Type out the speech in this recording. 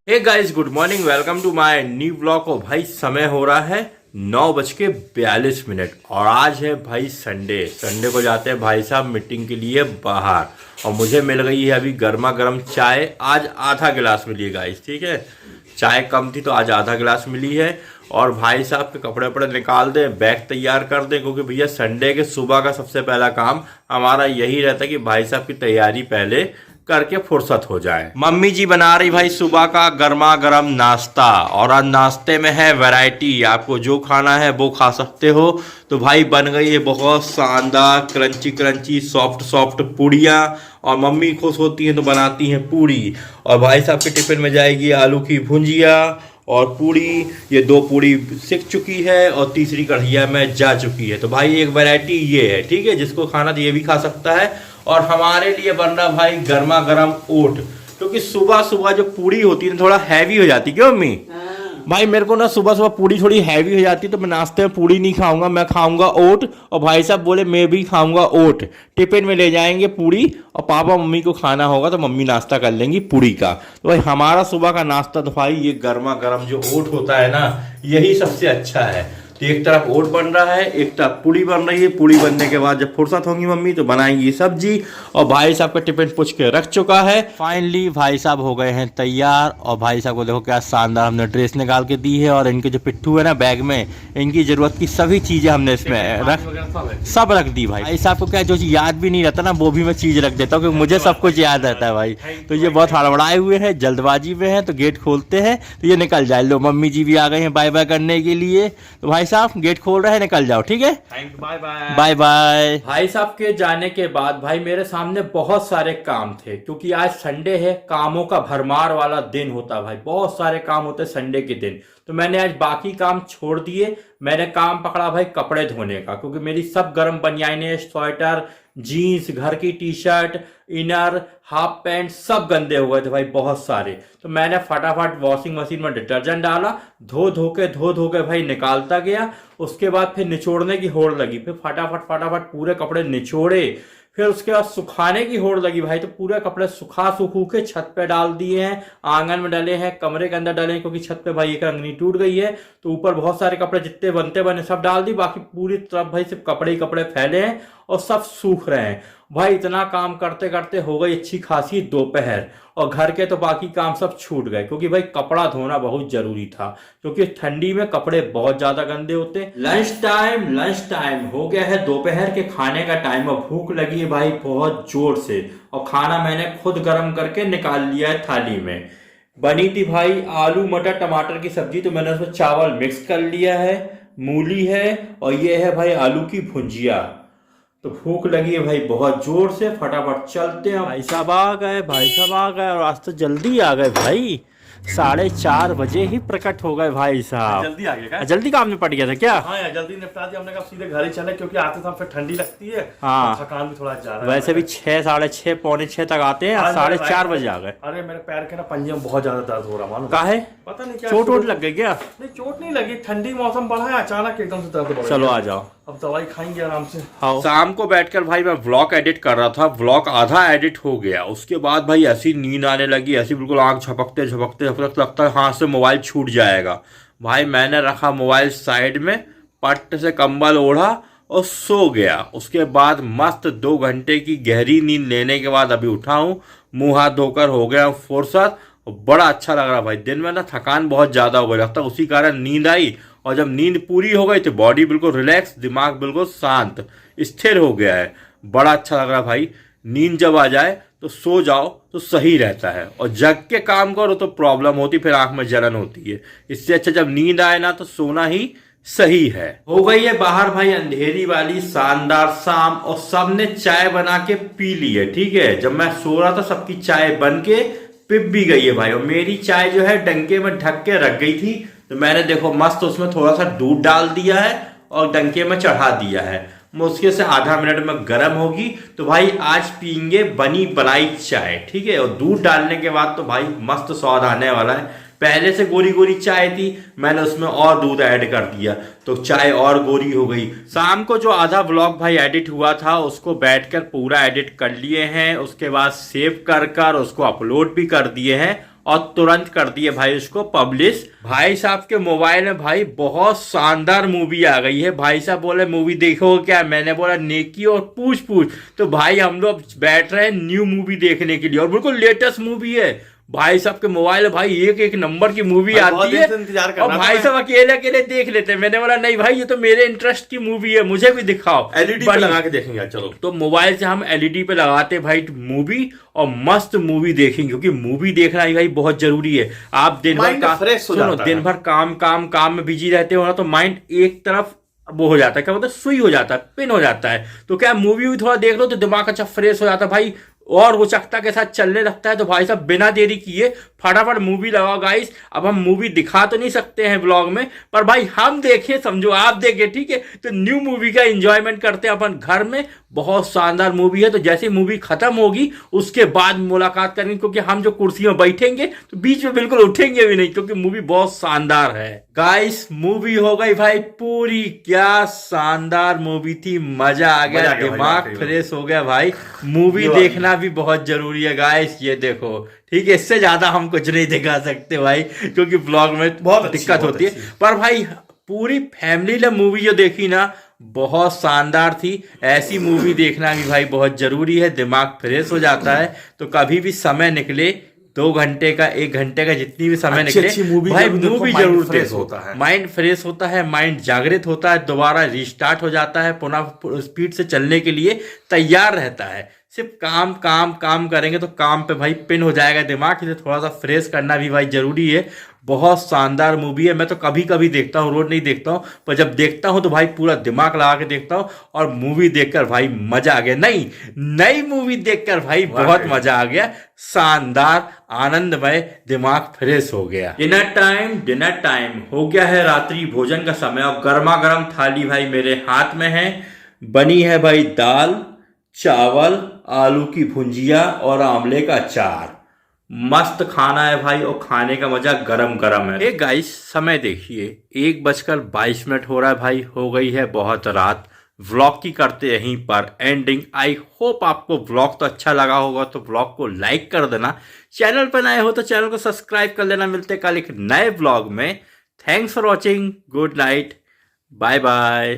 Hey guys, good morning. Welcome to my new blog. और भाई समय हो रहा है 9:42 और आज है भाई संडे को जाते हैं भाई साहब मीटिंग के लिए बाहर। और मुझे मिल गई है अभी गर्मा गर्म चाय। आज आधा गिलास मिली है गाइस, ठीक है। चाय कम थी तो आज आधा गिलास मिली है। और भाई साहब के कपड़े वपड़े निकाल दें, बैग तैयार कर दें, क्योंकि भैया संडे के सुबह का सबसे पहला काम हमारा यही रहता है कि भाई साहब की तैयारी पहले करके फुर्सत हो जाए। मम्मी जी बना रही भाई सुबह का गर्मा गर्म नाश्ता। और आज नाश्ते में है वैरायटी, आपको जो खाना है वो खा सकते हो। तो भाई बन गई है बहुत शानदार क्रंची क्रंची सॉफ्ट सॉफ्ट पूड़ियाँ। और मम्मी खुश होती हैं तो बनाती हैं पूड़ी। और भाई साहब के टिफिन में जाएगी आलू की भुंजिया और पूड़ी। ये 2 पूड़ी सिक चुकी है और तीसरी कढ़ैया में जा चुकी है। तो भाई एक वैरायटी ये है, ठीक है। जिसको खाना तो ये भी खा सकता है। और हमारे लिए बन रहा भाई गर्मा गर्म ओट, क्योंकि सुबह सुबह जो पूड़ी होती है थोड़ा हैवी हो जाती है। क्यों मम्मी? भाई मेरे को ना सुबह सुबह पूड़ी थोड़ी हैवी हो जाती है, तो मैं नाश्ते में पूड़ी नहीं खाऊंगा, मैं खाऊंगा ओट। और भाई साहब बोले मैं भी खाऊंगा ओट। टिफिन में ले जाएंगे पूड़ी और पापा मम्मी को खाना होगा तो मम्मी नाश्ता कर लेंगी पूड़ी का। तो भाई हमारा सुबह का नाश्ता तो भाई ये गर्मा गर्म जो ओट होता है ना, यही सबसे अच्छा है। तो एक तरफ ओट बन रहा है, एक तरफ पूड़ी बन रही है। पूड़ी बनने के बाद जब फुर्सत होगी मम्मी तो बनाएंगी सब्जी। और भाई साहब का टिफिन पूछ के रख चुका है। फाइनली भाई साहब हो गए हैं तैयार। और भाई साहब को देखो क्या शानदार हमने ड्रेस निकाल के दी है। और इनके जो पिट्ठू है ना बैग में, इनकी जरूरत की सभी चीजें हमने इसमें सब रख दी। भाई साहब को क्या जो चीज याद भी नहीं रहता ना, वो भी मैं चीज रख देता हूँ, क्योंकि मुझे सब कुछ याद रहता है भाई। तो ये बहुत हड़बड़ाए हुए हैं, जल्दबाजी में है। तो गेट खोलते हैं तो ये निकल जाए। लो मम्मी जी भी आ गए हैं बाय बाय करने के लिए। तो भाई साहब गेट खोल रहे हैं, निकल जाओ, ठीक है। Thank you, bye bye bye bye. भाई साहब के जाने के बाद भाई मेरे सामने बहुत सारे काम थे, क्योंकि आज संडे है, कामों का भरमार वाला दिन होता है भाई। बहुत सारे काम होते संडे के दिन। तो मैंने आज बाकी काम छोड़ दिए। मैंने काम पकड़ा भाई कपड़े धोने का, क्योंकि मेरी सब गर्म बनियाने, स्वेटर, जीन्स, घर की T shirt, inner, half pant सब गंदे हो गए थे भाई, बहुत सारे। तो मैंने फटाफट वॉशिंग मशीन में डिटर्जेंट डाला, धो धो के भाई निकालता गया। उसके बाद फिर निचोड़ने की होड़ लगी, फिर फटाफट पूरे कपड़े निचोड़े। फिर उसके बाद सुखाने की होड़ लगी भाई, तो पूरे कपड़े सुखू के छत पे डाल दिए हैं, आंगन में डाले हैं, कमरे के अंदर डाले हैं, क्योंकि छत पे भाई एक रंगनी टूट गई है। तो ऊपर बहुत सारे कपड़े जितने बनते बने सब डाल दी। बाकी पूरी तरफ भाई सिर्फ कपड़े ही कपड़े फैले हैं और सब सूख रहे हैं भाई। इतना काम करते करते हो गई अच्छी खासी दोपहर। और घर के तो बाकी काम सब छूट गए, क्योंकि भाई कपड़ा धोना बहुत जरूरी था, क्योंकि ठंडी में कपड़े बहुत ज्यादा गंदे होते। लंच टाइम हो गया है, दोपहर के खाने का टाइम। और भूख लगी है भाई बहुत जोर से। और खाना मैंने खुद गर्म करके निकाल लिया है थाली में। बनी थी भाई आलू मटर टमाटर की सब्जी, तो मैंने उसमें चावल मिक्स कर लिया है, मूली है और ये है भाई आलू की भुंजिया। तो भूख लगी है भाई बहुत जोर से, फटाफट चलते हैं। भाई साहब आ गए और आज तो जल्दी आ गए भाई। 4:30 बजे ही प्रकट हो गए भाई साहब। जल्दी आ गया। जल्दी काम निपट गया था क्या? हाँ यार, जल्दी निपटा दिया हमने, कहा सीधे घर ही चले, क्योंकि आते समय फिर ठंडी लगती है। हाँ, थकान भी थोड़ा ज्यादा। वैसे भी 6, 6:30, पौने 6 तक आते हैं। 4:30 बजे आ गए। अरे मेरे पैर के ना पंजे में बहुत ज्यादा दर्द हो रहा, मालूम काहे? पता नहीं क्या चोट वोट लग गई क्या? नहीं, चोट नहीं लगी, ठंडी मौसम बढ़ा है, अचानक एकदम से दर्द बढ़ा। चलो आ जाओ, अब दवाई खाएंगे आराम से। हाँ। शाम को बैठकर भाई मैं व्लॉग एडिट कर रहा था। व्लॉग आधा एडिट हो गया, उसके बाद भाई ऐसी नींद आने लगी, ऐसी बिल्कुल आंख झपकते झपकते लगता है हाथ से मोबाइल छूट जाएगा। भाई मैंने रखा मोबाइल साइड में, पट से कंबल ओढ़ा और सो गया। उसके बाद मस्त 2 घंटे की गहरी नींद लेने के बाद अभी उठा हूँ, मुंह हाथ धोकर हो गया फुर्सत। बड़ा अच्छा लग रहा भाई। दिन में ना थकान बहुत ज्यादा हो गई, लगता है उसी कारण नींद आई। और जब नींद पूरी हो गई तो बॉडी बिल्कुल रिलैक्स, दिमाग बिल्कुल शांत स्थिर हो गया है। बड़ा अच्छा लग रहा भाई। नींद जब आ जाए तो सो जाओ तो सही रहता है, और जग के काम करो तो प्रॉब्लम होती, फिर आंख में जलन होती है। इससे अच्छा जब नींद आए ना तो सोना ही सही है। हो गई है बाहर भाई अंधेरी वाली शानदार शाम, और सबने चाय बना के पी ली है, ठीक है। जब मैं सो रहा था सबकी चाय बन के पिप भी गई है भाई। और मेरी चाय जो है डंके में ढक के रख गई थी, तो मैंने देखो मस्त उसमें थोड़ा सा दूध डाल दिया है और डंके में चढ़ा दिया है। मुश्किल से आधा मिनट में गर्म होगी। तो भाई आज पियेंगे बनी बनाई चाय, ठीक है। और दूध डालने के बाद तो भाई मस्त स्वाद आने वाला है। पहले से गोरी गोरी चाय थी, मैंने उसमें और दूध ऐड कर दिया तो चाय और गोरी हो गई। शाम को जो आधा व्लॉग भाई एडिट हुआ था उसको बैठकर पूरा एडिट कर लिए हैं, उसके बाद सेव कर उसको अपलोड भी कर दिए हैं। और तुरंत कर दिए भाई उसको पब्लिश। भाई साहब के मोबाइल में भाई बहुत शानदार मूवी आ गई है। भाई साहब बोले मूवी देखो क्या, मैंने बोला नेकी और पूछ पूछ। तो भाई हम लोग बैठ रहे हैं न्यू मूवी देखने के लिए और बिल्कुल लेटेस्ट मूवी है। भाई साहब के मोबाइल भाई एक एक नंबर की मूवी आती है और भाई साहब अकेले अकेले देख लेते हैं। मैंने बोला नहीं भाई ये तो मेरे इंटरेस्ट की मूवी है, मुझे भी दिखाओ। एलईडी पे लगा के देखेंगे चलो। तो मोबाइल से हम एलईडी पे लगाते भाई मूवी और मस्त मूवी देखेंगे, क्योंकि मूवी देखना ही भाई बहुत जरूरी है। आप दिन भर सुनो दिन भर काम काम काम में बिजी रहते हो ना, तो माइंड एक तरफ वो हो जाता है, क्या बोलते हैं, सुई हो जाता है, पिन हो जाता है। तो क्या मूवी भी थोड़ा देख लो तो दिमाग अच्छा फ्रेश हो जाता है भाई और रोचकता के साथ चलने लगता है। तो भाई साहब बिना देरी किए फटाफट मूवी लगाओ गाइस। अब हम मूवी दिखा तो नहीं सकते हैं ब्लॉग में, पर भाई हम देखें, समझो आप देखें, ठीक है। तो न्यू मूवी का एंजॉयमेंट करते हैं अपन घर में। बहुत शानदार मूवी है। तो जैसे मूवी खत्म होगी उसके बाद मुलाकात करेंगे, क्योंकि हम जो कुर्सी में बैठेंगे तो बीच में बिल्कुल उठेंगे भी नहीं, क्योंकि मूवी बहुत शानदार है। गाइस मूवी हो गई भाई पूरी, क्या शानदार मूवी थी, मजा आ गया, दिमाग फ्रेश हो गया भाई। मूवी देखना भी बहुत जरूरी है गाइस, ये देखो, ठीक है। इससे ज्यादा हम कुछ नहीं दिखा सकते भाई, क्योंकि ब्लॉग में बहुत दिक्कत होती है। पर भाई पूरी फैमिली ने मूवी जो देखी ना बहुत शानदार थी। ऐसी मूवी देखना भी भाई बहुत जरूरी है, दिमाग फ्रेश हो जाता है। तो कभी भी समय निकले 2 घंटे का 1 घंटे का जितनी भी समय निकले भाई मूवी जरूर देखो। माइंड फ्रेश होता है, माइंड जागृत होता है, दोबारा रिस्टार्ट हो जाता है, पुनः स्पीड से चलने के लिए तैयार रहता है। सिर्फ काम काम काम करेंगे तो काम पे भाई पिन हो जाएगा दिमाग, इसे थोड़ा सा फ्रेश करना भी भाई जरूरी है। बहुत शानदार मूवी है। मैं तो कभी कभी देखता हूँ, रोज नहीं देखता हूँ, पर जब देखता हूँ तो भाई पूरा दिमाग लगा के देखता हूँ। और मूवी देखकर भाई मजा आ गया, नहीं नई मूवी देखकर भाई बहुत मजा आ गया, शानदार आनंदमय, दिमाग फ्रेश हो गया। डिनर टाइम हो गया है, रात्रि भोजन का समय, और गर्मा गर्म थाली भाई मेरे हाथ में है। बनी है भाई दाल चावल, आलू की भुंजिया और आंवले का अचार। मस्त खाना है भाई और खाने का मजा गरम गरम है। एक गाइस समय देखिए 1:22 हो रहा है भाई, हो गई है बहुत रात। व्लॉग की करते यहीं पर एंडिंग। आई होप आपको व्लॉग तो अच्छा लगा होगा, तो व्लॉग को लाइक कर देना। चैनल पर नए हो तो चैनल को सब्सक्राइब कर लेना। मिलते कल एक नए व्लॉग में। Thanks for watching, good night, bye bye.